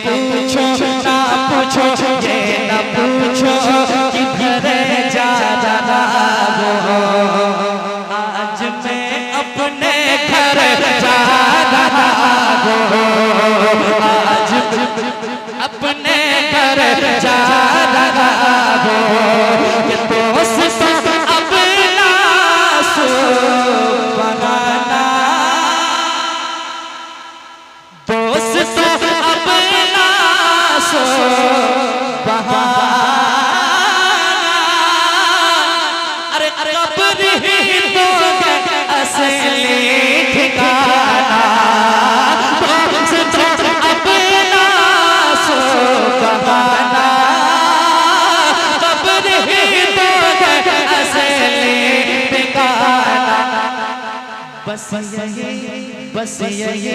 पूछो ना पूछो, ये न पूछो कि घर जा रहा हो। आज मैं अपने घर जा रहा हो, आज अपने घर जा रहा हो। ये दोस्त अब ना सुहाना, दोस्त अब ना सुहाना। अरे कब्र ही तो असली ठिकाना, दोस्त अब ना सुहाना। कब्र ही तो असली ठिकाना। बस यही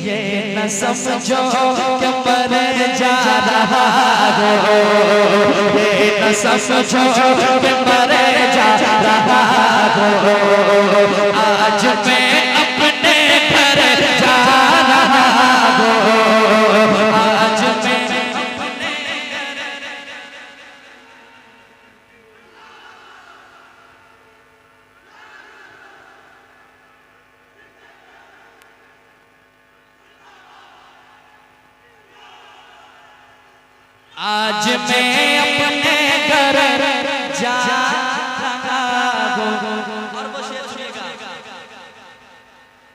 ये न समझो कि मर जा रहा हो, ये न समझो कि मर जा रहा हो। आज मैं अपने घर जा रहा हो, आज मैं अपने आज मैं अपने घर जा रहा हूँ। और वो शेर सुनिएगा,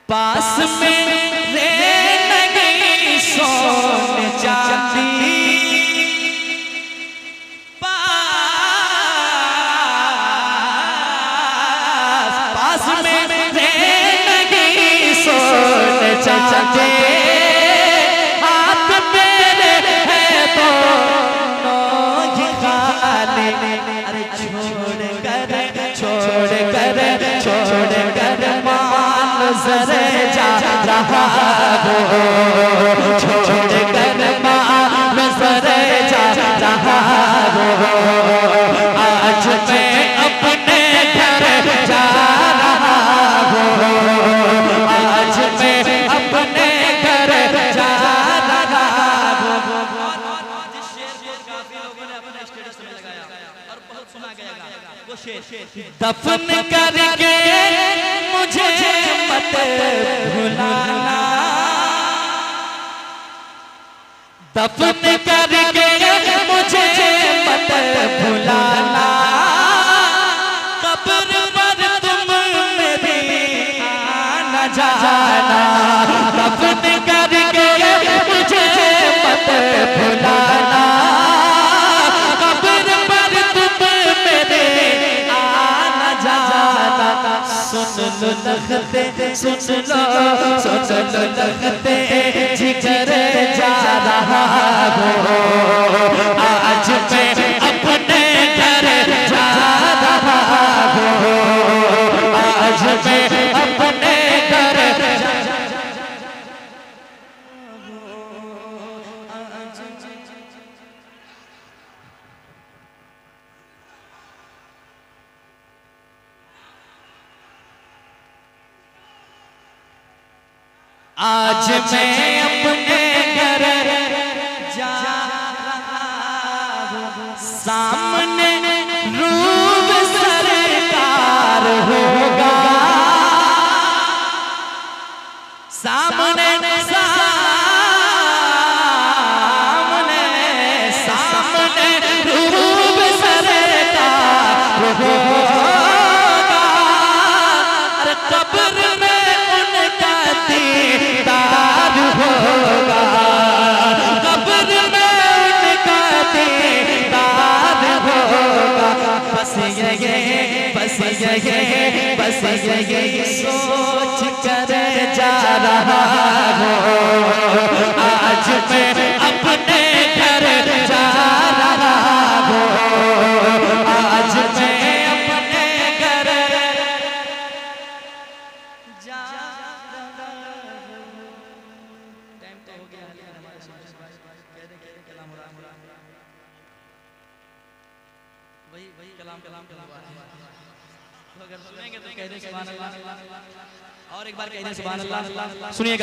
पास में नहीं सोने चांदी, पास में नहीं सोने चांदी। छोड़ कर मान जरे जा रहा हो, छोड़ कर मान जरे जा रहा हो। आज मैं अपने घर जा रहा हो, आज मैं अपने घर जा रहा हो। जिस शेर को काफी लोगों ने अपने स्टेटस में लगाया और बहुत सुना गया वो शेर, दफन करके मुझे मत भुलाना, दफन करके मुझे मत भुलाना। कब्र पर तुम मेरी आना जाना, दफन करके मुझे मत भुलाना। कब्र पर तुम मेरे आना जाना। सुन लो लखते, सुन लो लखते, जिगर जा रहा हो। आज मैं अपने घर जा रहा हो, आज मैं अपने घर जा रहा हो। आज मैं अपने घर जा रहा हूँ। सामने रूप सरकार होगा, सामने सामने रूप सरकार होगा। अरे कब्र में उनका दीदार होगा, कब्र में उनका दीदार होगा। बस ये सोच कर जा रहा हो। आज मैं अपने घर जा रहा हो, आज मैं अपने घर जा रहा हूँ। टाइम तो हो गया, लेकिन हमारे कलाम हो रहा वही कलाम तो अगर सुनेंगे तो कह दे सुभान अल्लाह, और एक बार कह दे सुभान अल्लाह। सुनिएगा।